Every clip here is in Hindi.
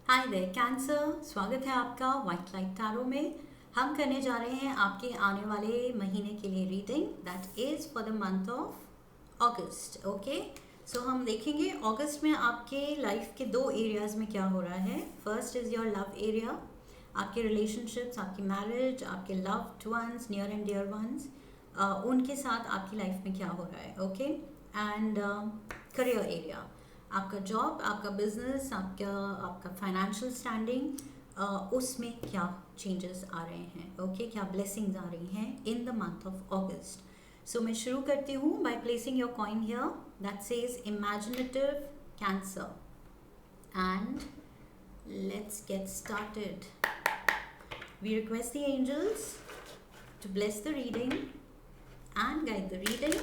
हाय देयर कैंसर, स्वागत है आपका व्हाइट लाइट टैरो में। हम करने जा रहे हैं आपके आने वाले महीने के लिए reading that is for the month of August. Okay, so हम देखेंगे अगस्त में आपके लाइफ के दो एरियाज़ में क्या हो रहा है। First is your love area, आपके रिलेशनशिप्स, आपकी मैरिज, आपके loved ones, near and dear ones, उनके साथ आपकी लाइफ में क्या हो रहा है। ओके, एंड करियर एरिया, आपका जॉब, आपका बिजनेस, आपका आपका फाइनेंशियल स्टैंडिंग, उसमें क्या चेंजेस आ रहे हैं। ओके, क्या ब्लेसिंग्स आ रही हैं in the month of August. So मैं शुरू करती हूँ by placing your coin here that says imaginative Cancer and let's get started. We request the angels to bless the reading and guide the reading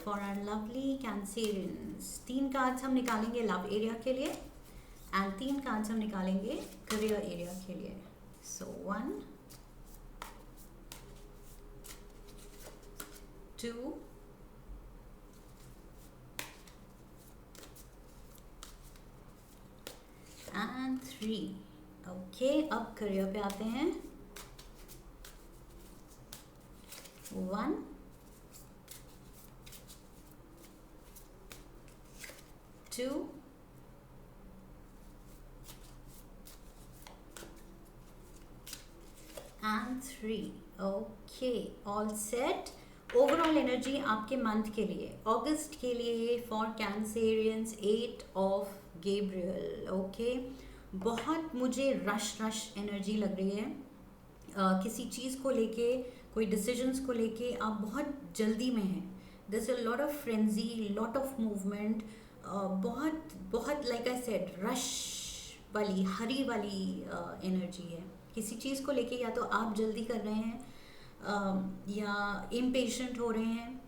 for our lovely Cancerians. 3 cards हम निकालेंगे लव एरिया के लिए एंड 3 कार्ड्स हम निकालेंगे करियर एरिया के लिए। सो 1 2 एंड 3। ओके, अब करियर पे आते हैं। 1 2 and 3। Okay, all set. Overall energy आपके मंथ के लिए, अगस्त के लिए for Cancerians, 8 of Gabriel. Okay, बहुत मुझे रश एनर्जी लग रही है। किसी चीज़ को लेके, कोई डिसीजंस को लेके आप बहुत जल्दी में हैं। This a lot of frenzy, lot of movement, बहुत बहुत लाइक आई सेड रश वाली, हरी वाली एनर्जी है। किसी चीज़ को लेके या तो आप जल्दी कर रहे हैं, या इम्पेशेंट हो रहे हैं,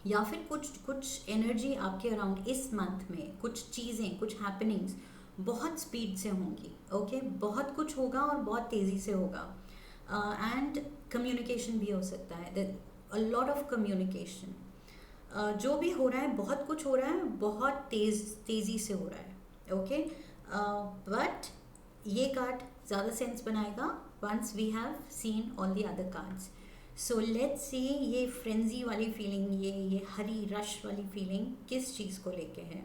या फिर कुछ एनर्जी आपके अराउंड इस मंथ में, कुछ चीज़ें, कुछ हैपनिंग्स बहुत स्पीड से होंगी। ओके, बहुत कुछ होगा और बहुत तेज़ी से होगा। एंड कम्युनिकेशन भी हो सकता है, अ लॉट ऑफ कम्युनिकेशन। जो भी हो रहा है, बहुत कुछ हो रहा है, बहुत तेज़ी से हो रहा है। ओके, बट ये कार्ड ज़्यादा सेंस बनाएगा once we have seen all the other cards. So let's see ये फ्रेंजी वाली फीलिंग, ये हरी रश वाली फीलिंग किस चीज़ को लेके है।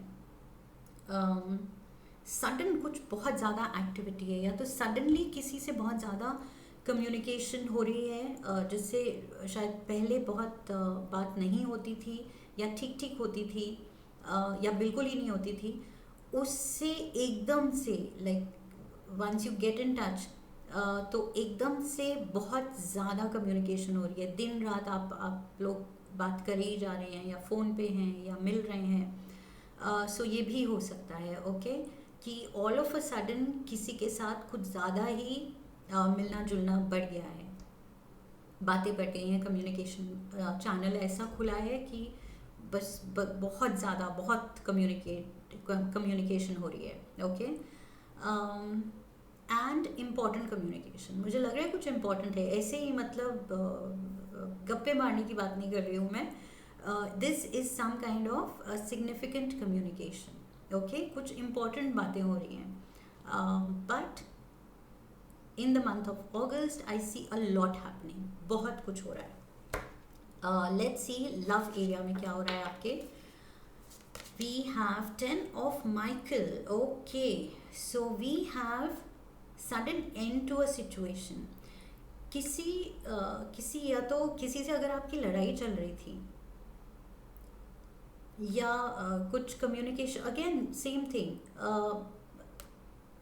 सडन कुछ बहुत ज़्यादा एक्टिविटी है, या तो सडनली किसी से बहुत ज़्यादा कम्युनिकेशन हो रही है, जिससे शायद पहले बहुत बात नहीं होती थी, या ठीक ठीक होती थी, या बिल्कुल ही नहीं होती थी। उससे एकदम से like once you get in touch, तो एकदम से बहुत ज़्यादा कम्युनिकेशन हो रही है। दिन रात आप लोग बात कर ही जा रहे हैं, या फ़ोन पे हैं, या मिल रहे हैं। सो ये भी हो सकता है। ओके, कि ऑल ऑफ अ सडन किसी के साथ कुछ ज़्यादा ही मिलना जुलना बढ़ गया है, बातें बढ़ गई हैं, कम्युनिकेशन चैनल ऐसा खुला है कि बस बहुत ज़्यादा, बहुत कम्युनिकेशन हो रही है। ओके, एंड इम्पॉर्टेंट कम्युनिकेशन, मुझे लग रहा है कुछ इम्पॉर्टेंट है। ऐसे ही मतलब गप्पे मारने की बात नहीं कर रही हूँ मैं। This is some kind of significant communication. Okay, कुछ इम्पॉर्टेंट बातें हो रही हैं, but in the month of August I see a lot happening, बहुत कुछ हो रहा है। लेट्स सी लव एरिया में क्या हो रहा है आपके। We have 10 of Michael. Okay, so we have sudden end to a situation. किसी या तो किसी से अगर आपकी लड़ाई चल रही थी, या कुछ communication, again same thing,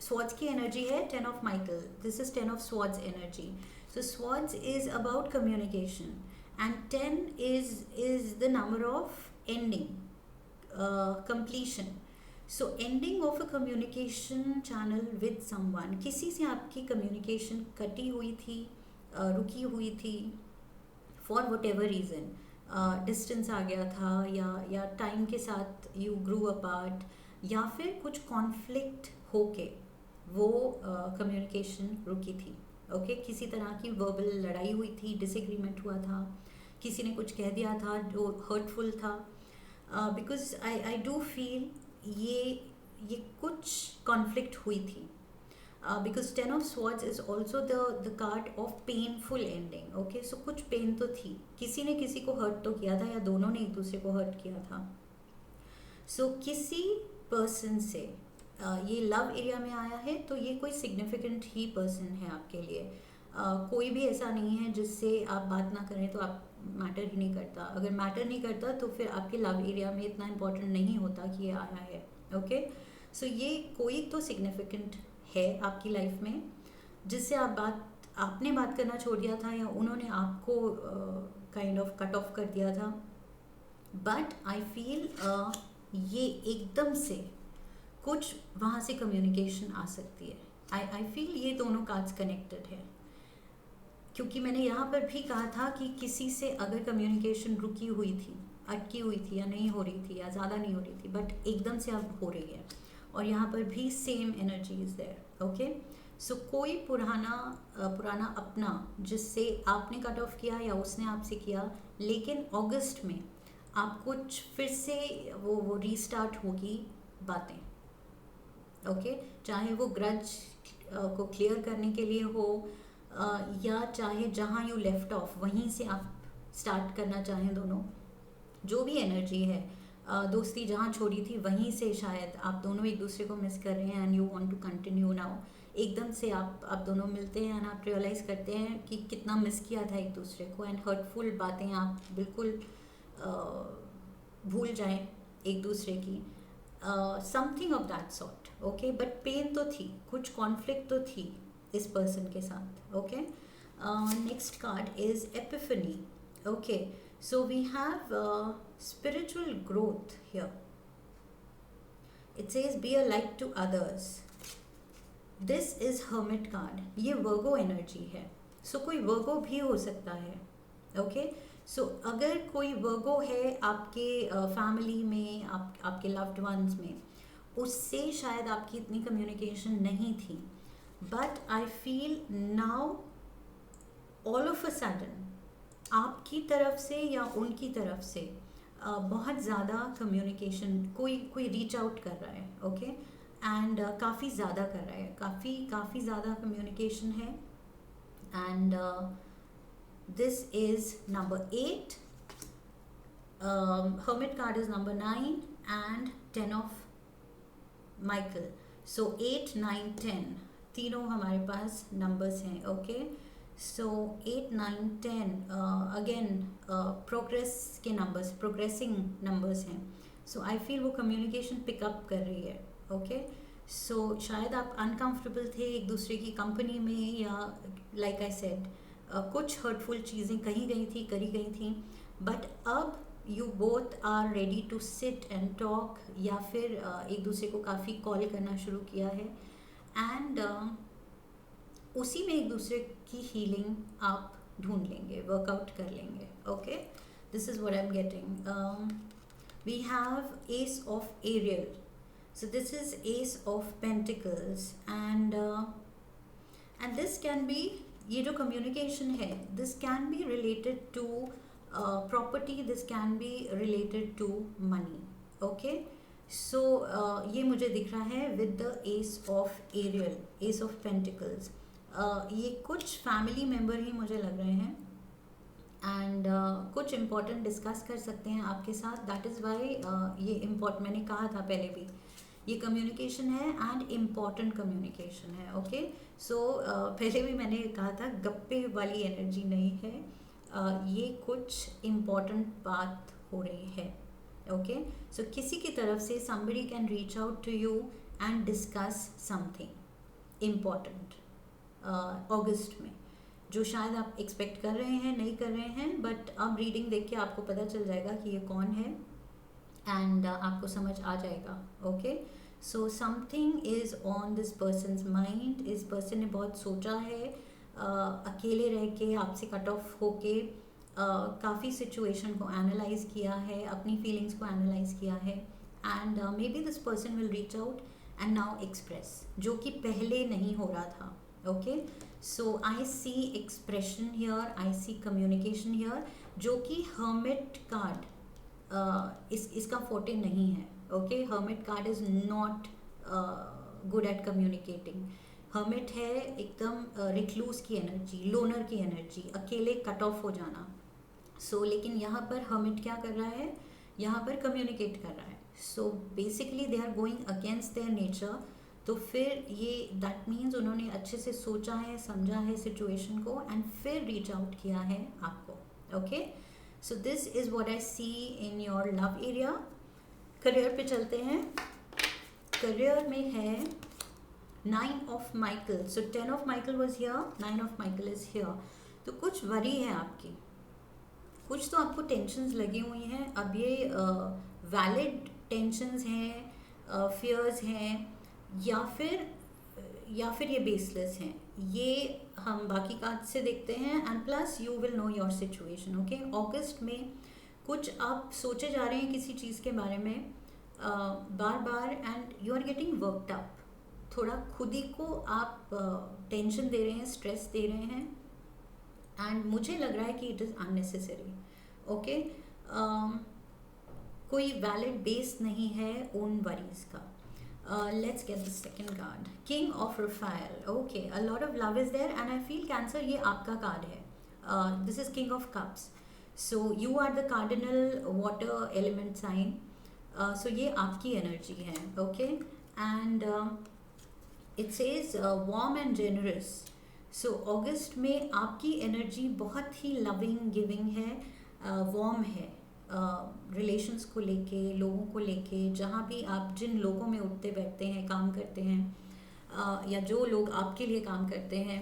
swords की एनर्जी है 10 of Michael, this is 10 of swords energy. So swords is about communication and 10 is the number of ending, completion. So ending of a communication channel with someone, किसी से आपकी communication कटी हुई थी, रुकी हुई थी, for whatever reason, डिस्टेंस आ गया था, या टाइम के साथ यू ग्रू अपार्ट, या फिर कुछ कॉन्फ्लिक्ट होके वो कम्युनिकेशन रुकी थी। ओके, किसी तरह की वर्बल लड़ाई हुई थी, डिसएग्रीमेंट हुआ था, किसी ने कुछ कह दिया था जो हर्टफुल था। बिकॉज आई डू फील ये कुछ कॉन्फ्लिक्ट हुई थी, because ten of swords is also the card of painful ending. Okay, so कुछ पेन तो थी, किसी ने किसी को हर्ट तो किया था या दोनों ने एक दूसरे को हर्ट किया था. सो किसी पर्सन से ये लव एरिया में आया है तो ये कोई सिग्निफिकेंट ही पर्सन है आपके लिए. कोई भी ऐसा नहीं है जिससे आप बात ना करें तो आप मैटर ही नहीं करता. अगर मैटर नहीं करता तो फिर आपके लव एरिया में इतना इम्पोर्टेंट नहीं होता कि ये आया है. ओके, सो ये कोई तो सिग्निफिकेंट है आपकी लाइफ में जिससे आपने बात करना छोड़ दिया था या उन्होंने आपको काइंड ऑफ कट ऑफ कर दिया था. बट आई फील ये एकदम से कुछ वहाँ से कम्युनिकेशन आ सकती है. आई फील ये दोनों कार्ड्स कनेक्टेड है, क्योंकि मैंने यहाँ पर भी कहा था कि किसी से अगर कम्युनिकेशन रुकी हुई थी, अटकी हुई थी या नहीं हो रही थी या ज़्यादा नहीं हो रही थी, बट एकदम से अब हो रही है. और यहाँ पर भी same energy is there. Okay, so कोई पुराना अपना जिससे आपने कट ऑफ किया या उसने आपसे किया, लेकिन अगस्त में आप कुछ फिर से वो रीस्टार्ट होगी बातें. ओके, चाहे वो ग्रज को क्लियर करने के लिए हो या चाहे जहाँ यू लेफ्ट ऑफ वहीं से आप स्टार्ट करना चाहें. दोनों जो भी एनर्जी है, दोस्ती जहाँ छोड़ी थी वहीं से शायद आप दोनों एक दूसरे को मिस कर रहे हैं and you want to continue now. एकदम से आप दोनों मिलते हैं एंड आप रियलाइज़ करते हैं कि कितना मिस किया था एक दूसरे को, एंड हर्टफुल बातें आप बिल्कुल भूल जाएं एक दूसरे की. Something of that sort. Okay, but pain तो थी, कुछ कॉन्फ्लिक्ट तो थी इस पर्सन के साथ. Okay, next card is epiphany. Okay, so we have spiritual growth here. It says be a light to others. This is hermit card. ये वर्गो एनर्जी है. सो कोई वर्गो भी हो सकता है. ओके, सो अगर कोई वर्गो है आपके फैमिली में, आपके लव्ड वंस में, उससे शायद आपकी इतनी कम्युनिकेशन नहीं थी. But I feel now all of a sudden आपकी तरफ से या उनकी तरफ से बहुत ज़्यादा कम्युनिकेशन, कोई रीच आउट कर रहा है. ओके, एंड काफ़ी ज़्यादा कर रहा है, काफ़ी ज़्यादा कम्युनिकेशन है. And this is number 8. hermit card is number 9 and 10 of Michael. So 8, 9, 10 तीनों हमारे पास नंबर्स हैं. ओके, सो 8, 9, 10 अगेन प्रोग्रेस के नंबर्स, प्रोग्रेसिंग नंबर्स हैं. सो आई फील वो कम्युनिकेशन पिकअप कर रही है. ओके, सो शायद आप अनकंफर्टेबल थे एक दूसरे की कंपनी में, या लाइक आई सेड कुछ हर्टफुल चीज़ें करी गई थी. बट अब you both are ready to sit and talk, या फिर एक दूसरे को काफ़ी कॉल करना शुरू किया है. एंड उसी में एक दूसरे की हीलिंग आप ढूंढ लेंगे, वर्कआउट कर लेंगे. Okay, this is what I am getting. We have ace of aerial. So this is ace of pentacles and this can be, ये जो कम्युनिकेशन है, this can be related to property, this can be related to money. Okay, so ये मुझे दिख रहा है with the ace of aerial, ace of pentacles. ये कुछ फैमिली मेम्बर ही मुझे लग रहे हैं एंड कुछ इम्पॉर्टेंट डिस्कस कर सकते हैं आपके साथ. दैट इज़ वाई ये इम्पॉर्टेंट, मैंने कहा था पहले भी, ये कम्युनिकेशन है एंड इम्पॉर्टेंट कम्युनिकेशन है. ओके, सो पहले भी मैंने कहा था गप्पे वाली एनर्जी नहीं है. ये कुछ इम्पॉर्टेंट बात हो रही है. ओके, सो किसी की तरफ से somebody can reach out to you and discuss something important अगस्त में, जो शायद आप एक्सपेक्ट कर रहे हैं, नहीं कर रहे हैं, बट अब रीडिंग देख के आपको पता चल जाएगा कि ये कौन है एंड आपको समझ आ जाएगा. Okay, so something is on this persons mind. इस पर्सन ने बहुत सोचा है, अकेले रह के, आपसे कट ऑफ होके काफ़ी सिचुएशन को एनालाइज किया है, अपनी फीलिंग्स को एनालाइज किया है, and maybe this person will reach out and now express, जो कि पहले नहीं हो रहा था. Okay, so I see expression here, I see communication here, जो कि हर्मिट कार्ड इसका फोर्टे नहीं है. Okay, hermit card is not good at communicating. Hermit है एकदम रिक्लूस की एनर्जी, लोनर की एनर्जी, अकेले कट ऑफ हो जाना। लेकिन यहाँ पर हर्मिट क्या कर रहा है, यहाँ पर कम्युनिकेट कर रहा है। Basically they are going against their nature. तो फिर ये दैट मीन्स उन्होंने अच्छे से सोचा है, समझा है सिचुएशन को, एंड फिर रीच आउट किया है आपको। Okay, so this is what I see in your love area. Career पे चलते हैं। करियर में है 9 of Michael. 10 of Michael was here, 9 of Michael is here. तो कुछ वरी है आपकी, कुछ तो आपको टेंशन्स लगी हुई हैं। अब ये वैलिड टेंशन्स हैं, फियर्स हैं, या फिर ये बेसलेस हैं। ये हम बाकी कार्ड से देखते हैं, and plus you will know your situation. Okay, अगस्त में कुछ आप सोचे जा रहे हैं किसी चीज़ के बारे में बार बार, and you are getting worked up. थोड़ा खुद ही को आप टेंशन दे रहे हैं, स्ट्रेस दे रहे हैं, एंड मुझे लग रहा है कि इट इज़ अननेसेसरी। ओके, कोई वैलिड बेस नहीं है उन वरीज का। Let's get the second card, king of Raphael. Okay, a lot of love is there, and I feel Cancer ये आपका कार्ड है। This is king of cups. So you are the cardinal water element sign. So ये आपकी एनर्जी है। Okay, and it says warm and generous. So अगस्त में आपकी एनर्जी बहुत ही लविंग गिविंग है, वार्म है, रिलेशंस को लेके, लोगों को लेके। जहाँ भी आप जिन लोगों में उठते बैठते हैं, काम करते हैं, या जो लोग आपके लिए काम करते हैं,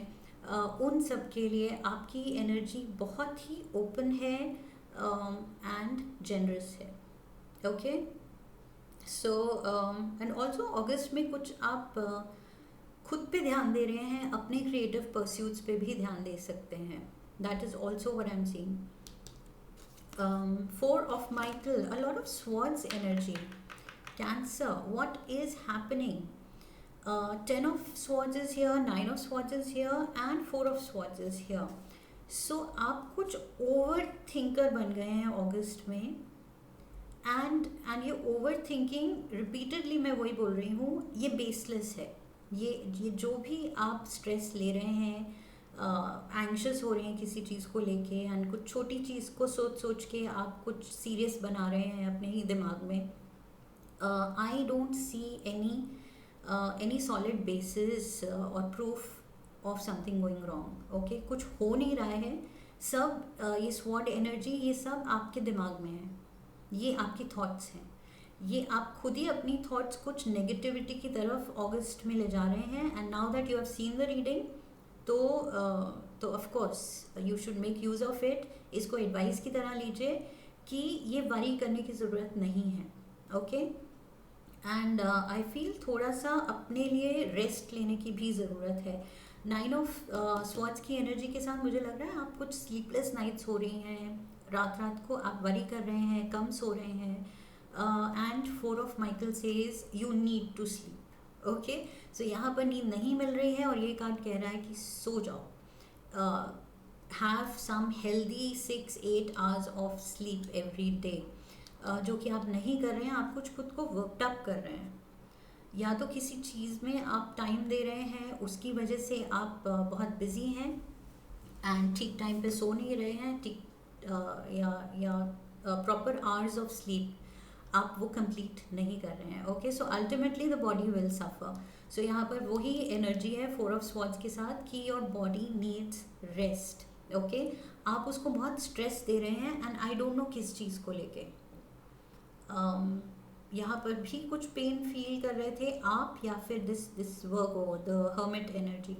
उन सब के लिए आपकी एनर्जी बहुत ही ओपन है एंड जेनरस है। ओके, सो एंड ऑल्सो अगस्त में कुछ आप खुद पे ध्यान दे रहे हैं, अपने क्रिएटिव परस्यूट्स पे भी ध्यान दे सकते हैं। That is also what I am seeing. 4 of Michael, a lot of swords energy. Cancer, what is happening? 10 of swords is here, 9 of swords is here, and 4 of swords is here. So आप कुछ ओवर थिंकर बन गए हैं अगस्त में, एंड ये ओवर थिंकिंग रिपीटेडली, मैं वही बोल रही हूँ, ये बेसलेस है। ये जो भी आप स्ट्रेस ले रहे हैं, एंग्शियस हो रहे हैं किसी चीज़ को लेके, एंड कुछ छोटी चीज़ को सोच के आप कुछ सीरियस बना रहे हैं अपने ही दिमाग में। I don't see any solid basis और proof of something going wrong. Okay, कुछ हो नहीं रहा है, सब ये स्वॉर्ड एनर्जी, ये सब आपके दिमाग में है, ये आपकी थॉट्स हैं। ये आप खुद ही अपनी थॉट्स कुछ नेगेटिविटी की तरफ अगस्त में ले जा रहे हैं, and now that you have seen the reading, तो of course you should make use of it. इसको एडवाइस की तरह लीजिए कि ये वरी करने की ज़रूरत नहीं है। ओके, एंड आई फील थोड़ा सा अपने लिए रेस्ट लेने की भी ज़रूरत है। 9 ऑफ स्वॉर्ड्स की एनर्जी के साथ मुझे लग रहा है आप कुछ स्लीपलेस नाइट्स हो रही हैं, रात को आप वरी कर रहे हैं, कम सो रहे हैं, and 4 of Michael says you need to sleep. Okay, so यहाँ पर नींद नहीं मिल रही है, और ये कार्ड कह रहा है कि सो जाओ, have some healthy 6-8 hours of sleep every day, जो कि आप नहीं कर रहे हैं। आप कुछ खुद को वर्कड अप कर रहे हैं, या तो किसी चीज़ में आप टाइम दे रहे हैं, उसकी वजह से आप बहुत बिजी हैं, एंड ठीक टाइम पे सो नहीं रहे हैं, ठीक या प्रॉपर आवर्स ऑफ स्लीप आप वो कंप्लीट नहीं कर रहे हैं। Okay, so ultimately the body will suffer. So यहाँ पर वही एनर्जी है 4 ऑफ स्वॉर्ड्स के साथ कि your body needs rest. Okay, आप उसको बहुत स्ट्रेस दे रहे हैं, एंड आई डोंट नो किस चीज़ को लेके। यहाँ पर भी कुछ पेन फील कर रहे थे आप, या फिर this Virgo, the hermit energy,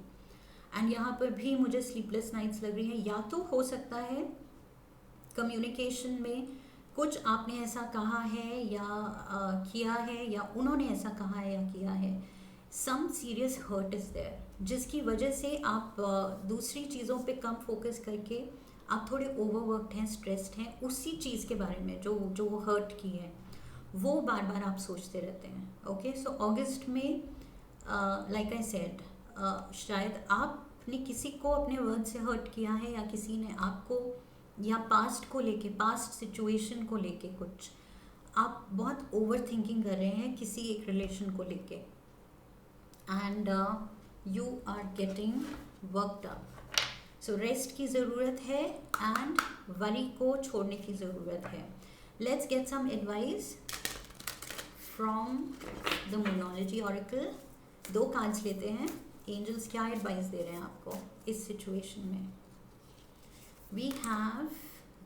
and यहाँ पर भी मुझे स्लीपलेस नाइट्स लग रही हैं। या तो हो सकता है कम्युनिकेशन में कुछ आपने ऐसा कहा है या किया है, या उन्होंने ऐसा कहा है या किया है, some serious hurt is there, जिसकी वजह से आप दूसरी चीज़ों पे कम फोकस करके आप थोड़े ओवरवर्कड हैं, स्ट्रेस्ड हैं, उसी चीज़ के बारे में जो हर्ट की है वो बार बार आप सोचते रहते हैं। ओके, सो अगस्त में लाइक आई सेड, शायद आपने किसी को अपने वर्ड से हर्ट किया है, या किसी ने आपको, या पास्ट को लेके, पास्ट सिचुएशन को लेके कुछ आप बहुत ओवर थिंकिंग कर रहे हैं किसी एक रिलेशन को लेके, and you are getting worked up. So rest की ज़रूरत है एंड वरी को छोड़ने की ज़रूरत है. Let's get some advice from the moonology oracle. 2 cards लेते हैं. एंजल्स क्या एडवाइस दे रहे हैं आपको इस सिचुएशन में? We have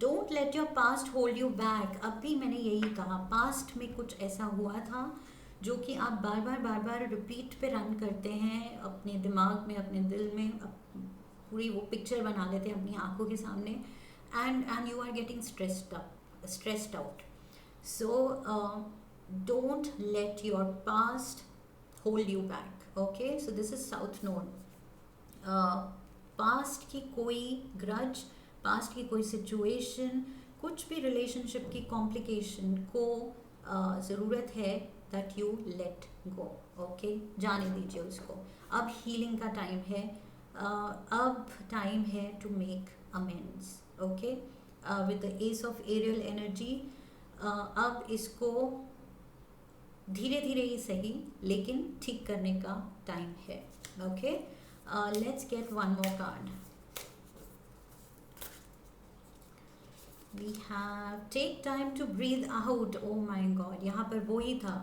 don't let your past hold you back. अब भी मैंने यही कहा, पास्ट में कुछ ऐसा हुआ था जो कि आप बार बार रिपीट पे रन करते हैं अपने दिमाग में, अपने दिल में, पूरी वो पिक्चर बना लेते हैं अपनी आंखों के सामने, and you are getting stressed out. So don't let your past hold you back. Okay, so this is south node. Past की कोई ग्रज, पास्ट की कोई सिचुएशन, कुछ भी रिलेशनशिप की कॉम्प्लिकेशन को ज़रूरत है that you let go. Okay, जाने दीजिए उसको. अब हीलिंग का टाइम है. अब टाइम है to make amends. Okay, with the ace of Ariel energy. अब इसको धीरे धीरे ही सही लेकिन ठीक करने का टाइम है. Okay, let's get one more card. We have take time to breathe out. Oh my god, यहाँ पर वो ही था.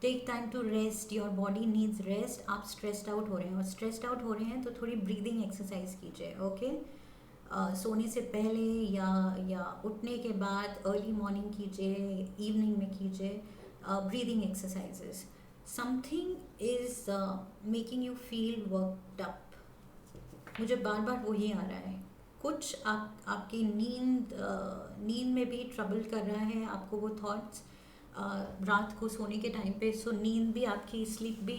Take time to rest. Your body needs rest. आप स्ट्रेस्ड आउट हो रहे हैं, और स्ट्रेस्ड आउट हो रहे हैं तो थोड़ी ब्रीदिंग एक्सरसाइज कीजिए. ओके, सोने से पहले या उठने के बाद, अर्ली मॉर्निंग कीजिए, इवनिंग में कीजिए. Breathing exercises. Something is making you feel worked up. मुझे बार बार वही आ रहा है. कुछ आपकी नींद में भी ट्रबल कर रहा है आपको वो थॉट्स रात को सोने के टाइम पे. सो नींद भी आपकी, स्लीप भी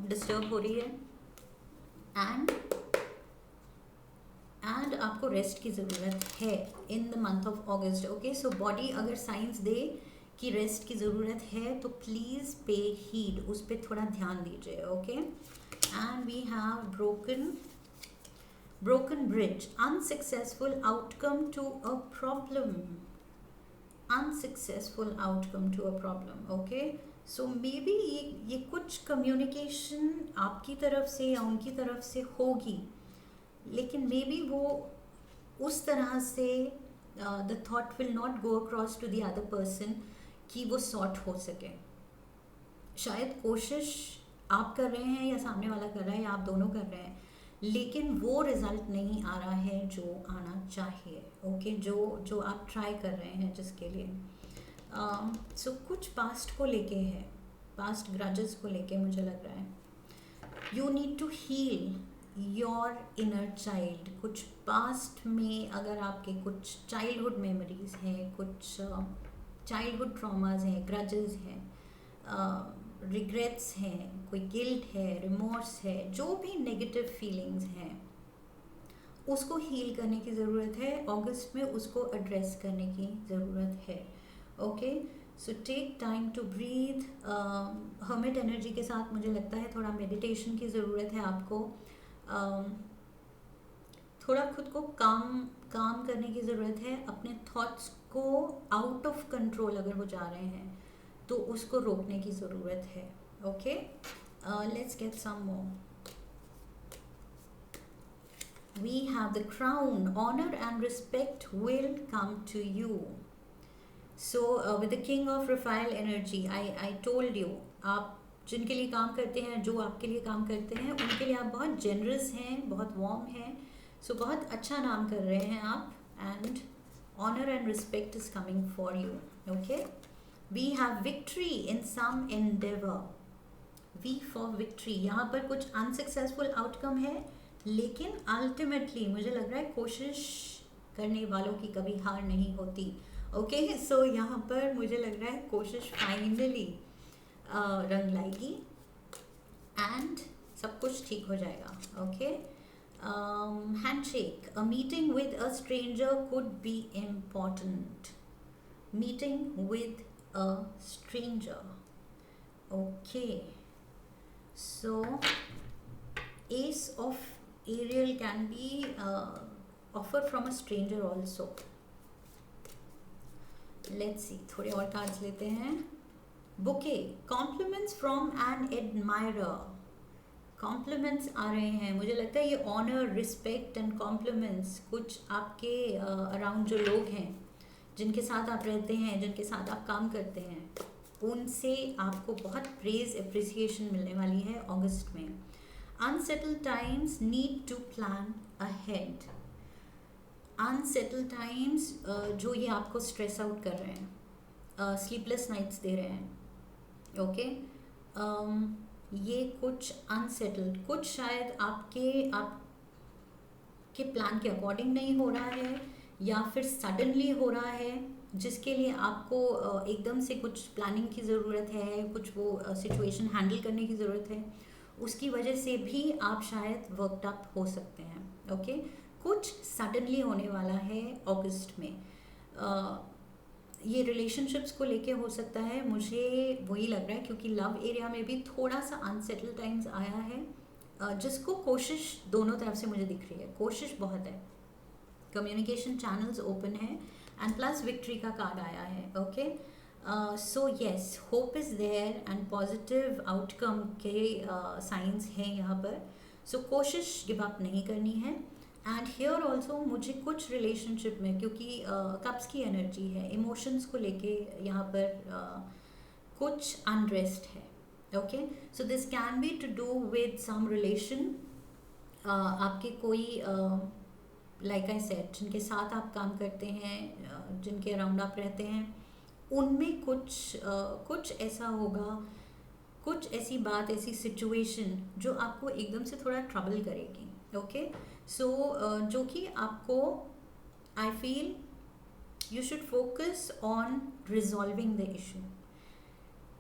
डिस्टर्ब हो रही है, एंड आपको रेस्ट की ज़रूरत है इन the month of August. Okay, so body अगर साइंस दे कि रेस्ट की ज़रूरत है तो प्लीज़ पे हीड, उस पर थोड़ा ध्यान दीजिए. Okay, and we have broken bridge. Unsuccessful outcome to a problem. Unsuccessful outcome to a problem. Okay, so maybe ये कुछ कम्युनिकेशन आपकी तरफ से या उनकी तरफ से होगी, लेकिन मे बी वो उस तरह से the thought will not go across to the other person कि वो सॉर्ट हो सके. शायद कोशिश आप कर रहे हैं या सामने वाला कर रहा है या आप दोनों कर रहे हैं, लेकिन वो रिजल्ट नहीं आ रहा है जो आना चाहिए. ओके, जो आप ट्राई कर रहे हैं जिसके लिए. सो कुछ पास्ट को लेके है, पास्ट ग्रजेस को लेके मुझे लग रहा है. You need to heal your inner child. कुछ पास्ट में अगर आपके कुछ चाइल्डहुड मेमोरीज हैं, कुछ चाइल्डहुड ट्रॉमाज हैं, ग्रजेस हैं, रिग्रेट्स हैं, कोई गिल्ट है, रिमोर्स है, जो भी नेगेटिव फीलिंग्स हैं उसको हील करने की ज़रूरत है. अगस्त में उसको एड्रेस करने की ज़रूरत है. Okay, so take time to breathe. Hermit energy के साथ मुझे लगता है थोड़ा मेडिटेशन की ज़रूरत है आपको. थोड़ा खुद को काम करने की ज़रूरत है. अपने थॉट्स को आउट ऑफ कंट्रोल अगर वो जा रहे हैं तो उसको रोकने की ज़रूरत है. Okay, let's get some more. We have the crown. Honour and respect will come to you. So with the king of Raphael energy, I told you, आप जिनके लिए काम करते हैं, जो आपके लिए काम करते हैं, उनके लिए आप बहुत जेनरस हैं, बहुत वार्म हैं. सो बहुत अच्छा नाम कर रहे हैं आप, and honor and respect is coming for you. Okay, we have victory in some endeavor. V for victory. यहाँ पर कुछ unsuccessful outcome है, लेकिन ultimately मुझे लग रहा है कोशिश करने वालों की कभी हार नहीं होती. ओके, सो यहाँ पर मुझे लग रहा है कोशिश फाइनली रंग लाएगी एंड सब कुछ ठीक हो जाएगा. Okay, handshake. A meeting with a stranger could be important. Meeting with a stranger. Okay, so ace of Ariel can be offered from a stranger also. Let's see, थोड़े और cards लेते हैं. Bouquet. Compliments from an admirer. Compliments आ रहे हैं, मुझे लगता है ये ऑनर, रिस्पेक्ट एंड कॉम्प्लीमेंट्स कुछ आपके अराउंड जो लोग हैं, जिनके साथ आप रहते हैं, जिनके साथ आप काम करते हैं, उनसे आपको बहुत प्रेज अप्रिसिएशन मिलने वाली है अगस्त में. Unsettled times need to plan ahead. Unsettle times जो ये आपको स्ट्रेस आउट कर रहे हैं, स्लीपलेस नाइट्स दे रहे हैं, ओके. ये कुछ अनसेटल्ड, कुछ शायद आपके प्लान के अकॉर्डिंग नहीं हो रहा है, या फिर सडनली हो रहा है, जिसके लिए आपको एकदम से कुछ प्लानिंग की ज़रूरत है, कुछ वो सिचुएशन हैंडल करने की ज़रूरत है, उसकी वजह से भी आप शायद वर्कड अप हो सकते हैं, ओके. कुछ सडनली होने वाला है अगस्त में. ये रिलेशनशिप्स को लेके हो सकता है, मुझे वही लग रहा है, क्योंकि लव एरिया में भी थोड़ा सा अनसेटल टाइम्स आया है, जिसको कोशिश दोनों तरफ से मुझे दिख रही है, कोशिश बहुत है, कम्युनिकेशन चैनल्स ओपन है, एंड प्लस विक्ट्री का कार्ड आया है, okay. So yes, hope is there and positive outcome के साइंस हैं यहाँ पर. सो कोशिश गिव अप नहीं करनी है. एंड हियर ऑल्सो मुझे कुछ रिलेशनशिप में, क्योंकि कप्स की एनर्जी है, इमोशंस को लेके यहाँ पर कुछ अनरेस्ट है, okay. So this can be to do with some relation, आपके कोई लाइक आई सेड, जिनके साथ आप काम करते हैं, जिनके अराउंड आप रहते हैं, उनमें कुछ ऐसा होगा, कुछ ऐसी बात, ऐसी सिचुएशन जो आपको एकदम से थोड़ा ट्रबल करेगी, ओके. सो जो कि आपको, I feel you should focus on resolving the issue.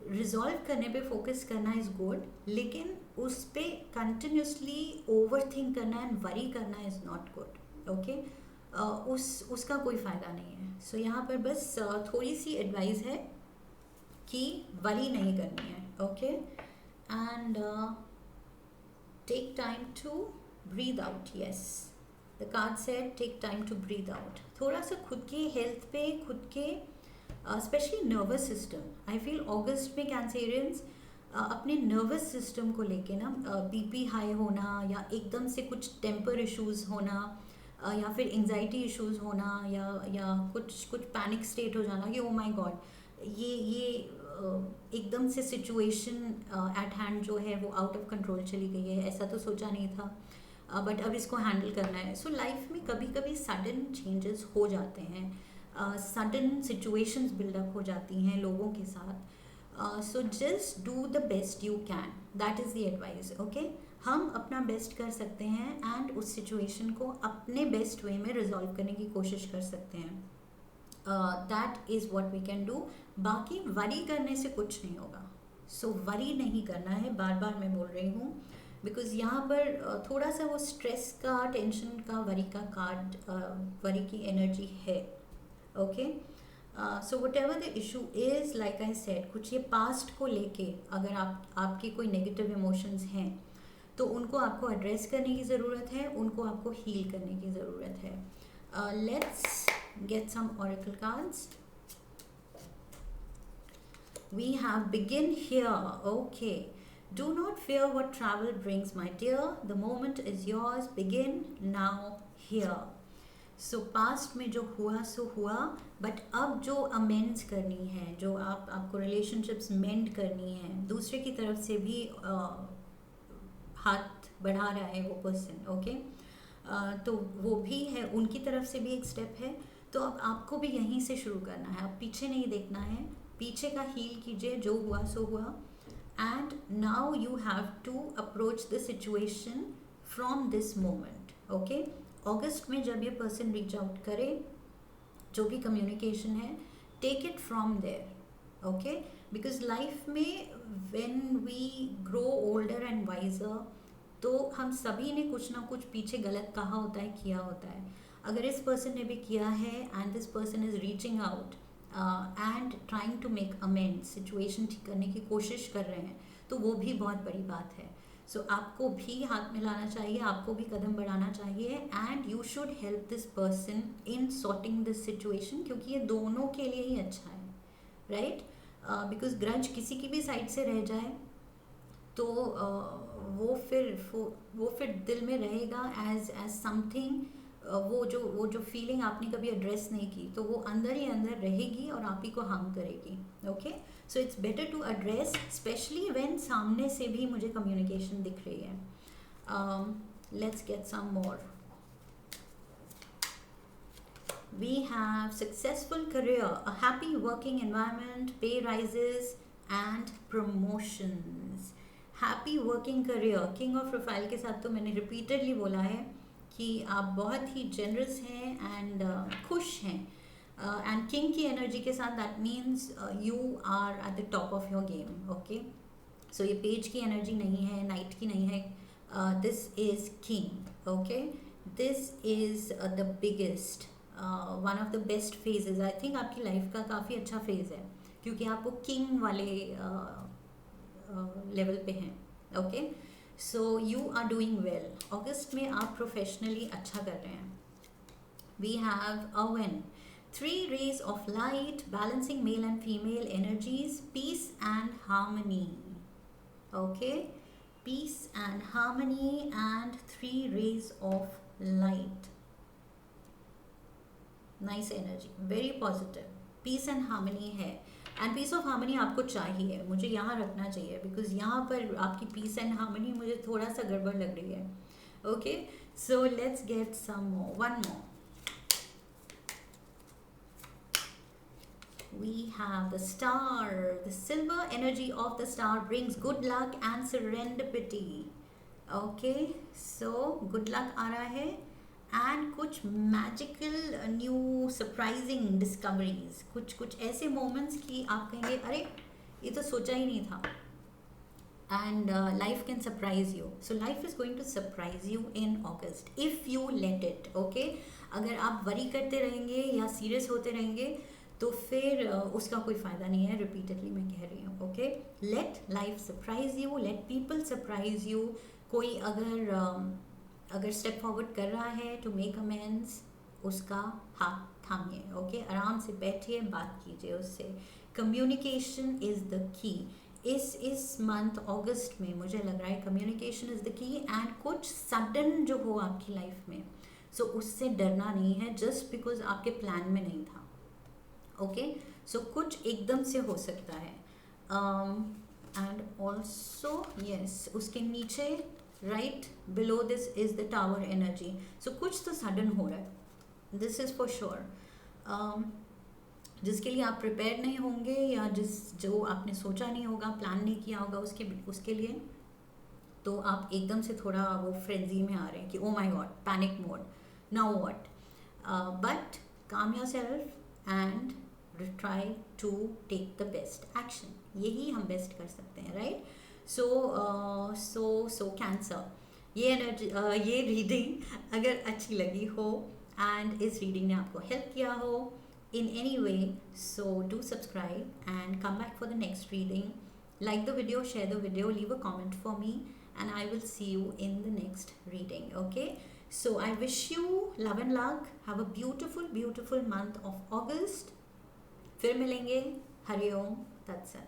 Resolve करने पे फोकस करना इज़ गुड, लेकिन उस पर कंटिन्यूसली ओवर थिंक करना एंड वरी करना इज़ नॉट गुड, ओके. उसका कोई फ़ायदा नहीं है. सो यहाँ पर बस थोड़ी सी एडवाइस है कि वरी नहीं करनी है, okay. And take time to breathe out. Yes, the card said take time to breathe out. थोड़ा सा खुद के हेल्थ पे, खुद के specially nervous system, I feel अगस्त में कैंसेरियंस अपने नर्वस सिस्टम को लेके ना, बीपी हाई होना, या एकदम से कुछ टेम्पर इश्यूज होना, या फिर एंजाइटी इश्यूज होना, या कुछ पैनिक स्टेट हो जाना कि ओ माय गॉड, ये एकदम से सिचुएशन एट हैंड जो है वो आउट ऑफ कंट्रोल चली गई है, ऐसा तो सोचा नहीं था, बट अब इसको हैंडल करना है. सो लाइफ में कभी कभी सडन चेंजेस हो जाते हैं, सडन सिचुएशंस बिल्डअप हो जाती हैं लोगों के साथ. So just do the best you can, that is the advice, okay. हम अपना बेस्ट कर सकते हैं एंड उस सिचुएशन को अपने बेस्ट वे में रिजॉल्व करने की कोशिश कर सकते हैं. That is what we can do. बाकी वरी करने से कुछ नहीं होगा. सो वरी नहीं करना है, बार बार मैं बोल रही हूँ, बिकॉज यहाँ पर थोड़ा सा वो स्ट्रेस का, टेंशन का, वरी का कार्ड, वरी की एनर्जी है, okay. So what ever the issue is, like I said, कुछ ये पास्ट को लेके अगर आपके कोई नेगेटिव इमोशंस हैं, तो उनको आपको एड्रेस करने की ज़रूरत है, उनको आपको हील करने की ज़रूरत है. Let's get some oracle cards. We have begin here, okay. Do not fear what travel brings, my dear. The moment is yours. Begin now here. So past में जो हुआ सो हुआ, but अब जो amends करनी है, जो आपको relationships mend करनी है, दूसरे की तरफ से भी हाथ बढ़ा रहा है वो person, okay. तो वो भी है, उनकी तरफ से भी एक स्टेप है. तो अब आपको भी यहीं से शुरू करना है, अब पीछे नहीं देखना है, पीछे का हील कीजिए, जो हुआ सो हुआ. And now you have to approach the situation from this moment, okay. अगस्त में जब ये पर्सन रीच आउट करे, जो भी कम्युनिकेशन है, take it from there, okay. Because life में when we grow older and wiser, तो हम सभी ने कुछ ना कुछ पीछे गलत कहा होता है, किया होता है. अगर इस पर्सन ने भी किया है and this person is reaching out and trying to make amend, situation ठीक करने की कोशिश कर रहे हैं, तो वो भी बहुत बड़ी बात है. सो आपको भी हाथ मिलाना चाहिए, आपको भी कदम बढ़ाना चाहिए, and you should help this person in sorting this situation, क्योंकि ये दोनों के लिए ही अच्छा है, राइट. बिकॉज ग्रज किसी की भी साइड से रह जाए तो वो फिर दिल में रहेगा एज समथिंग, वो जो फीलिंग आपने कभी एड्रेस नहीं की, तो वो अंदर ही अंदर रहेगी और आप ही को हार्म करेगी. Okay, so it's better to address, specially when सामने से भी मुझे कम्युनिकेशन दिख रही है. Let's get some more. We have successful career, a happy working environment, pay rises and promotions. Happy working career, king of profile के साथ तो मैंने repeatedly बोला है कि आप बहुत ही generous हैं and खुश हैं. And king की energy के साथ that means you are at the top of your game. Okay, so ये page की energy नहीं है, night की नहीं है. This is king. Okay, this is the biggest, one of the best phases. I think आपकी लाइफ का काफ़ी अच्छा फेज़ है क्योंकि आप वो किंग वाले लेवल पे हैं. Okay, so you are doing well. अगस्त में आप प्रोफेशनली अच्छा कर रहे हैं. वी हैव अवन, 3 rays of light, balancing male and female energies, peace and harmony. Okay, peace and harmony and 3 rays of light. Nice energy, very positive. Peace and harmony है, एंड पीस ऑफ हार्मनी आपको चाहिए, मुझे यहाँ रखना चाहिए बिकॉज यहाँ पर आपकी पीस एंड हार्मनी मुझे थोड़ा सा गड़बड़ लग रही है. Okay, so let's get some more, one more. We have the star. The silver energy of the star brings good luck and serendipity. Okay, so good luck आ रहा है एंड कुछ मैजिकल न्यू सरप्राइजिंग डिस्कवरीज, कुछ ऐसे मोमेंट्स कि आप कहेंगे अरे ये तो सोचा ही नहीं था. And life can surprise you. So life is going to surprise you in August if you let it. Okay, अगर आप वरी करते रहेंगे या सीरियस होते रहेंगे तो फिर उसका कोई फ़ायदा नहीं है. रिपीटेडली मैं कह रही हूँ. Okay, late life surprise you, let people surprise you. कोई अगर स्टेप फॉरवर्ड कर रहा है टू मेक अमेंड्स, उसका हाथ थामिए. ओके, आराम से बैठिए, बात कीजिए उससे. Communication is the key. इस मंथ अगस्त में मुझे लग रहा है communication is the key. And कुछ सडन जो हो आपकी लाइफ में, सो उससे डरना नहीं है जस्ट बिकॉज आपके प्लान में नहीं था. ओके, सो कुछ एकदम से हो सकता है. एंड ऑल्सो यस, उसके नीचे right below this is the tower energy. सो कुछ तो सडन हो रहा है, दिस इज़ फॉर श्योर. जिसके लिए आप प्रिपेयर नहीं होंगे या जो आपने सोचा नहीं होगा, प्लान नहीं किया होगा उसके लिए, तो आप एकदम से थोड़ा वो फ्रेंजी में आ रहे हैं कि oh my God, panic mode, now what. But calm yourself and try to take the best action. यही हम बेस्ट कर सकते हैं, राइट. सो कैंसर, ये एनर्जी, ये रीडिंग अगर अच्छी लगी हो एंड इस रीडिंग ने आपको हेल्प किया हो in any way, so do subscribe and come back for the next reading. Like the video, share the video, leave a comment for me, and I will see you in the next reading. Okay, so I wish you love and luck. Have a beautiful month of August. फिर मिलेंगे. हरि ओम तत्सत.